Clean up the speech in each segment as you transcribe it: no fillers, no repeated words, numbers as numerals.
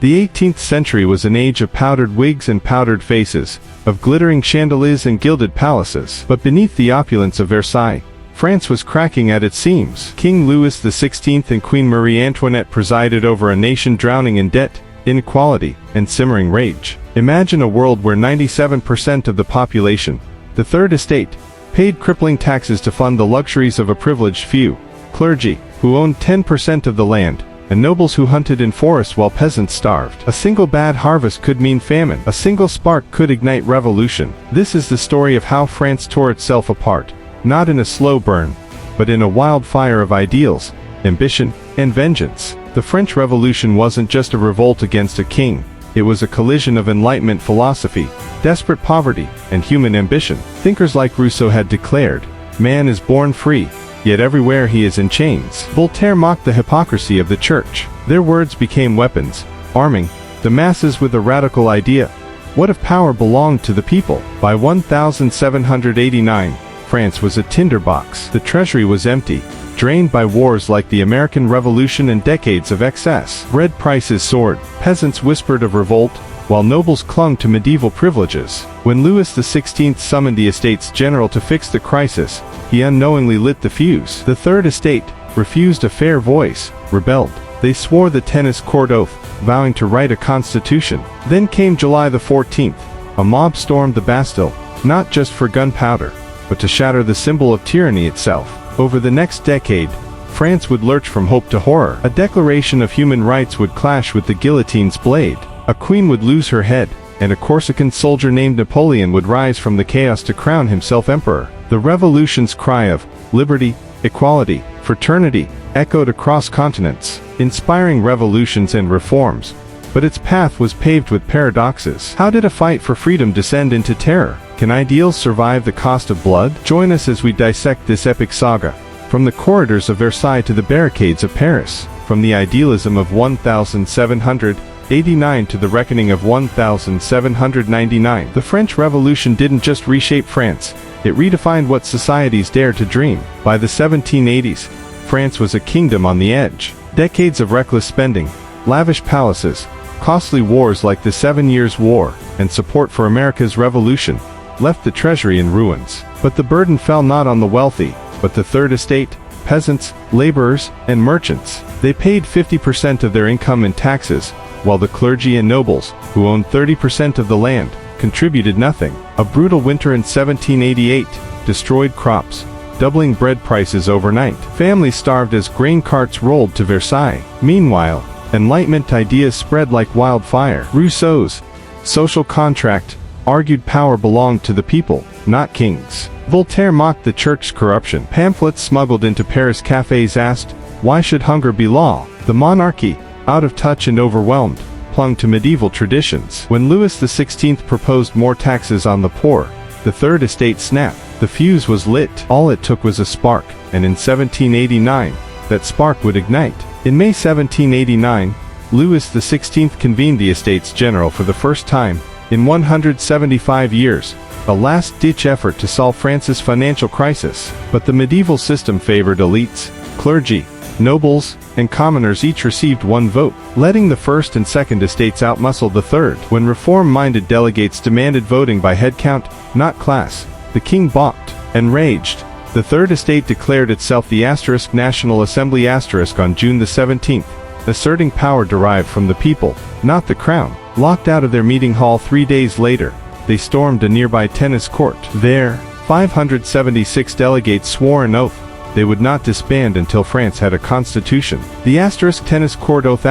The 18th century was an age of powdered wigs and powdered faces, of glittering chandeliers and gilded palaces. But beneath the opulence of Versailles, France was cracking at its seams. King Louis XVI and Queen Marie Antoinette presided over a nation drowning in debt, inequality, and simmering rage. Imagine a world where 97% of the population, the Third Estate, paid crippling taxes to fund the luxuries of a privileged few, clergy, who owned 10% of the land, and nobles who hunted in forests while peasants starved. A single bad harvest could mean famine. A single spark could ignite revolution. This is the story of how France tore itself apart, not in a slow burn, but in a wildfire of ideals, ambition, and vengeance. The French Revolution wasn't just a revolt against a king. It was a collision of Enlightenment philosophy, desperate poverty, and human ambition. Thinkers like Rousseau had declared, "Man is born free, yet everywhere he is in chains." Voltaire mocked the hypocrisy of the church. Their words became weapons, arming the masses with a radical idea. What if power belonged to the people? By 1789, France was a tinderbox. The treasury was empty, drained by wars like the American Revolution and decades of excess. Bread prices soared, peasants whispered of revolt, while nobles clung to medieval privileges. When Louis XVI summoned the Estates General to fix the crisis, he unknowingly lit the fuse. The Third Estate refused a fair voice, rebelled. They swore the tennis court oath, vowing to write a constitution. Then came July the 14th. A mob stormed the Bastille, not just for gunpowder, but to shatter the symbol of tyranny itself. Over the next decade, France would lurch from hope to horror. A declaration of human rights would clash with the guillotine's blade. A queen would lose her head, and a Corsican soldier named Napoleon would rise from the chaos to crown himself emperor. The revolution's cry of liberty, equality, fraternity echoed across continents, inspiring revolutions and reforms. But its path was paved with paradoxes. How did a fight for freedom descend into terror? Can ideals survive the cost of blood? Join us as we dissect this epic saga, from the corridors of Versailles to the barricades of Paris, from the idealism of 1789 to the reckoning of 1799. The French Revolution didn't just reshape France, it redefined what societies dared to dream. By the 1780s, France was a kingdom on the edge. Decades of reckless spending, lavish palaces, costly wars like the 7 Years' War, and support for America's revolution left the treasury in ruins. But the burden fell not on the wealthy, but the Third Estate, peasants, laborers, and merchants. They paid 50% of their income in taxes, while the clergy and nobles, who owned 30% of the land, contributed nothing. A brutal winter in 1788 destroyed crops, doubling bread prices overnight. Families starved as grain carts rolled to Versailles. Meanwhile, Enlightenment ideas spread like wildfire. Rousseau's social contract argued power belonged to the people, not kings. Voltaire mocked the church's corruption. Pamphlets smuggled into Paris cafes asked, "Why should hunger be law?" The monarchy, out of touch and overwhelmed, clung to medieval traditions. When Louis XVI proposed more taxes on the poor, the Third Estate snapped. The fuse was lit. All it took was a spark, and in 1789, that spark would ignite. In May 1789, Louis XVI convened the Estates General for the first time in 175 years, a last-ditch effort to solve France's financial crisis. But the medieval system favored elites, clergy, nobles, and commoners each received one vote, letting the First and Second Estates outmuscle the Third. When reform-minded delegates demanded voting by headcount, not class, the king balked. Enraged, the Third Estate declared itself the National Assembly on June the 17th, asserting power derived from the people, not the crown. Locked out of their meeting hall 3 days later, they stormed a nearby tennis court. There, 576 delegates swore an oath they would not disband until France had a constitution. The tennis court oath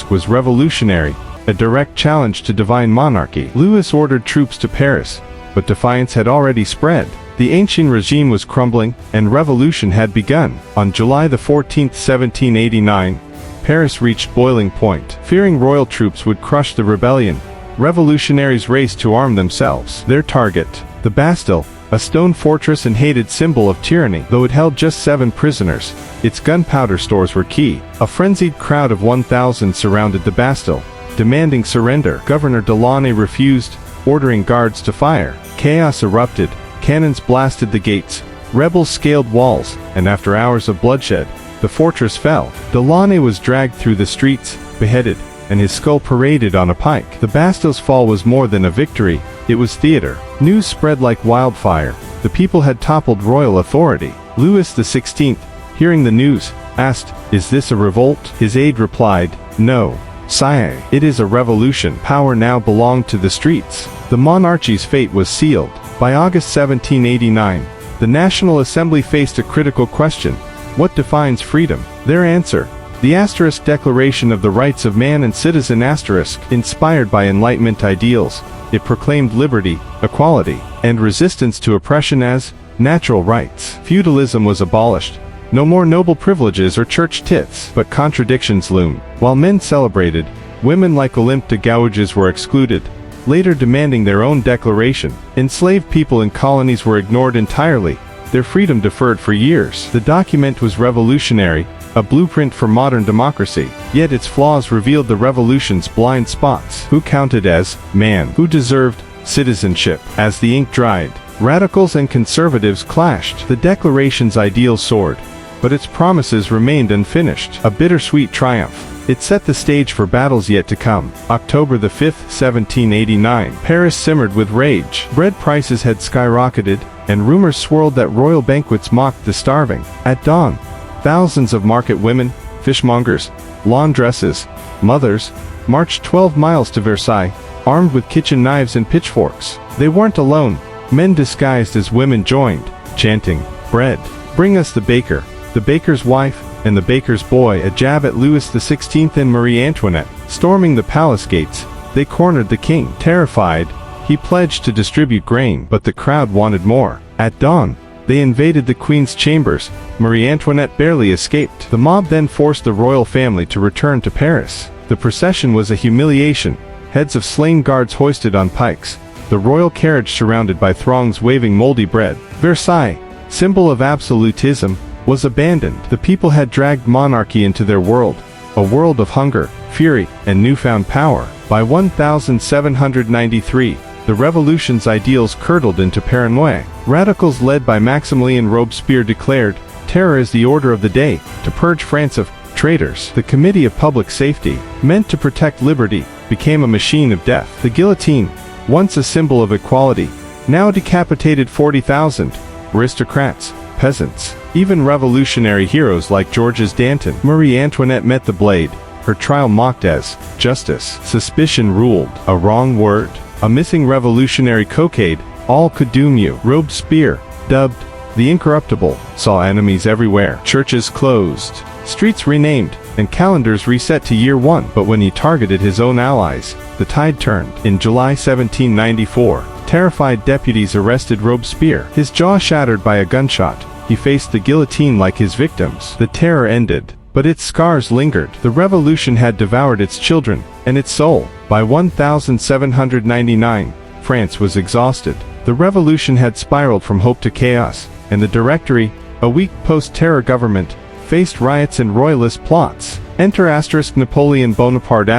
was revolutionary, a direct challenge to divine monarchy. Louis ordered troops to Paris, but defiance had already spread. The ancient regime was crumbling, and revolution had begun. On July the 14th, 1789, Paris reached boiling point. Fearing royal troops would crush the rebellion, revolutionaries raced to arm themselves. Their target, the Bastille, a stone fortress and hated symbol of tyranny. Though it held just 7 prisoners, its gunpowder stores were key. A frenzied crowd of 1,000 surrounded the Bastille, demanding surrender. Governor Delaunay refused, ordering guards to fire. Chaos erupted, cannons blasted the gates, rebels scaled walls, and after hours of bloodshed, the fortress fell. Delaunay was dragged through the streets, beheaded, and his skull paraded on a pike. The Bastille's fall was more than a victory, it was theater. News spread like wildfire. The people had toppled royal authority. Louis XVI, hearing the news, asked, "Is this a revolt?" His aide replied, "No, sire, it is a revolution." Power now belonged to the streets. The monarchy's fate was sealed. By August 1789, the National Assembly faced a critical question: what defines freedom? Their answer: the Asterisk Declaration of the Rights of Man and Citizen Asterisk. Inspired by Enlightenment ideals, it proclaimed liberty, equality, and resistance to oppression as natural rights. Feudalism was abolished. No more noble privileges or church tithes. But contradictions loomed. While men celebrated, women like Olympe de Gouges were excluded, later demanding their own declaration. Enslaved people in colonies were ignored entirely, their freedom deferred for years. The document was revolutionary, a blueprint for modern democracy. Yet its flaws revealed the revolution's blind spots. Who counted as man? Who deserved citizenship? As the ink dried, radicals and conservatives clashed. The Declaration's ideals soared, but its promises remained unfinished. A bittersweet triumph. It set the stage for battles yet to come. October the 5th, 1789. Paris simmered with rage. Bread prices had skyrocketed, and rumors swirled that royal banquets mocked the starving. At dawn, thousands of market women, fishmongers, laundresses, mothers, marched 12 miles to Versailles, armed with kitchen knives and pitchforks. They weren't alone. Men disguised as women joined, chanting, "Bread! Bring us the baker, the baker's wife, and the baker's boy." A jab at Louis XVI and Marie Antoinette. Storming the palace gates, they cornered the king. Terrified, he pledged to distribute grain, but the crowd wanted more. At dawn, they invaded the queen's chambers. Marie Antoinette barely escaped. The mob then forced the royal family to return to Paris. The procession was a humiliation. Heads of slain guards hoisted on pikes, the royal carriage surrounded by throngs waving moldy bread. Versailles, symbol of absolutism, was abandoned. The people had dragged monarchy into their world, a world of hunger, fury, and newfound power. By 1793, the revolution's ideals curdled into paranoia. Radicals led by Maximilien Robespierre declared, "Terror is the order of the day," to purge France of traitors. The Committee of Public Safety, meant to protect liberty, became a machine of death. The guillotine, once a symbol of equality, now decapitated 40,000 aristocrats, peasants, even revolutionary heroes like Georges Danton. Marie Antoinette met the blade, her trial mocked as justice. Suspicion ruled. A wrong word, a missing revolutionary cockade, all could doom you. Robespierre, dubbed the Incorruptible, saw enemies everywhere. Churches closed, streets renamed, and calendars reset to year one. But when he targeted his own allies, the tide turned. In July 1794, terrified deputies arrested Robespierre. His jaw shattered by a gunshot, he faced the guillotine like his victims. The terror ended, but its scars lingered. The revolution had devoured its children, and its soul. By 1799, France was exhausted. The revolution had spiraled from hope to chaos, and the Directory, a weak post-terror government, faced riots and royalist plots. Enter Napoleon Bonaparte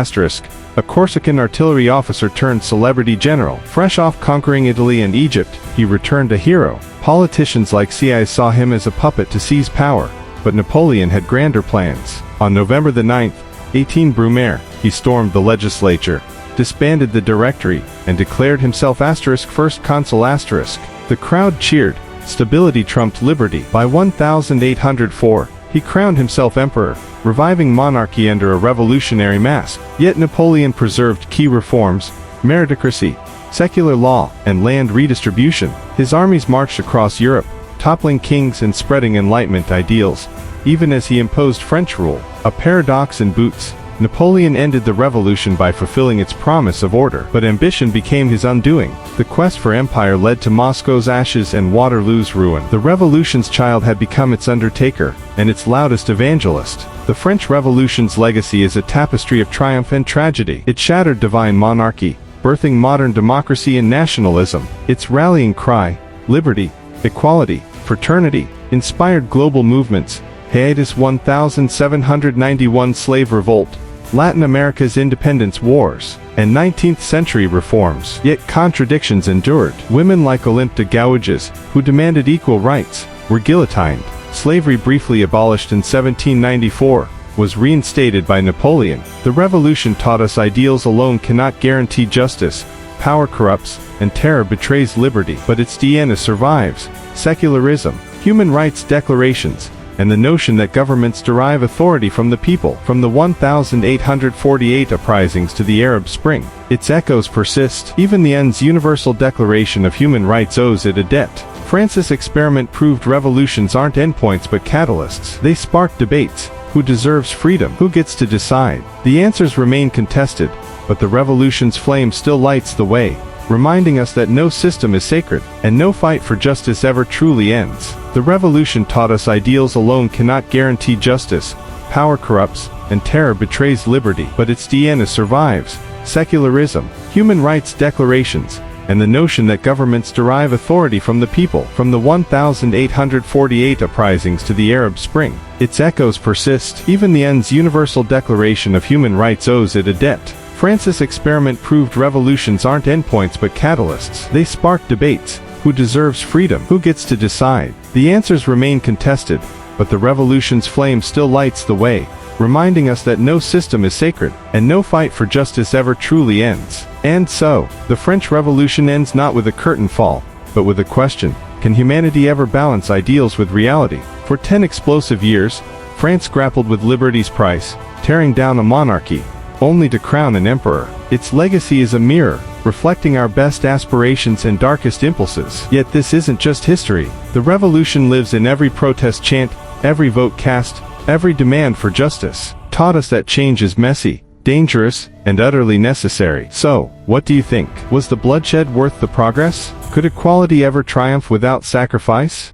a Corsican artillery officer turned celebrity general. Fresh off conquering Italy and Egypt, he returned a hero. Politicians like Sieyès saw him as a puppet to seize power, but Napoleon had grander plans. On November the 9th, 18 Brumaire, he stormed the legislature, disbanded the Directory, and declared himself first consul . The crowd cheered. Stability trumped liberty. By 1804, he crowned himself emperor, reviving monarchy under a revolutionary mask. Yet Napoleon preserved key reforms: meritocracy, secular law, and land redistribution. His armies marched across Europe, toppling kings and spreading Enlightenment ideals, even as he imposed French rule. A paradox in boots. Napoleon ended the revolution by fulfilling its promise of order, but ambition became his undoing. The quest for empire led to Moscow's ashes and Waterloo's ruin. The revolution's child had become its undertaker, and its loudest evangelist. The French Revolution's legacy is a tapestry of triumph and tragedy. It shattered divine monarchy, birthing modern democracy and nationalism. Its rallying cry, liberty, equality, fraternity, inspired global movements. Hiatus 1791 slave revolt, Latin America's independence wars, and 19th century reforms. Yet contradictions endured. Women like Olympe de Gouges, who demanded equal rights, were guillotined. Slavery briefly abolished in 1794, was reinstated by Napoleon. The revolution taught us ideals alone cannot guarantee justice, power corrupts, and terror betrays liberty. But its DNA survives: secularism, human rights declarations, and the notion that governments derive authority from the people. From the 1848 uprisings to the Arab Spring, its echoes persist. Even the UN's Universal Declaration of Human Rights owes it a debt. France's experiment proved revolutions aren't endpoints but catalysts. They spark debates. Who deserves freedom? Who gets to decide? The answers remain contested, but the revolution's flame still lights the way, reminding us that no system is sacred, and no fight for justice ever truly ends. The revolution taught us ideals alone cannot guarantee justice, power corrupts, and terror betrays liberty. But its DNA survives: secularism, human rights declarations, and the notion that governments derive authority from the people. From the 1848 uprisings to the Arab Spring, its echoes persist. Even the UN's Universal Declaration of Human Rights owes it a debt. France's experiment proved revolutions aren't endpoints but catalysts. They spark debates. Who deserves freedom? Who gets to decide? The answers remain contested, but the revolution's flame still lights the way, reminding us that no system is sacred, and no fight for justice ever truly ends. And so, the French Revolution ends not with a curtain fall, but with a question: can humanity ever balance ideals with reality? For 10 explosive years, France grappled with liberty's price, tearing down a monarchy, only to crown an emperor. Its legacy is a mirror, reflecting our best aspirations and darkest impulses. Yet this isn't just history. The revolution lives in every protest chant, every vote cast, every demand for justice. Taught us that change is messy, dangerous, and utterly necessary. So, what do you think? Was the bloodshed worth the progress? Could equality ever triumph without sacrifice?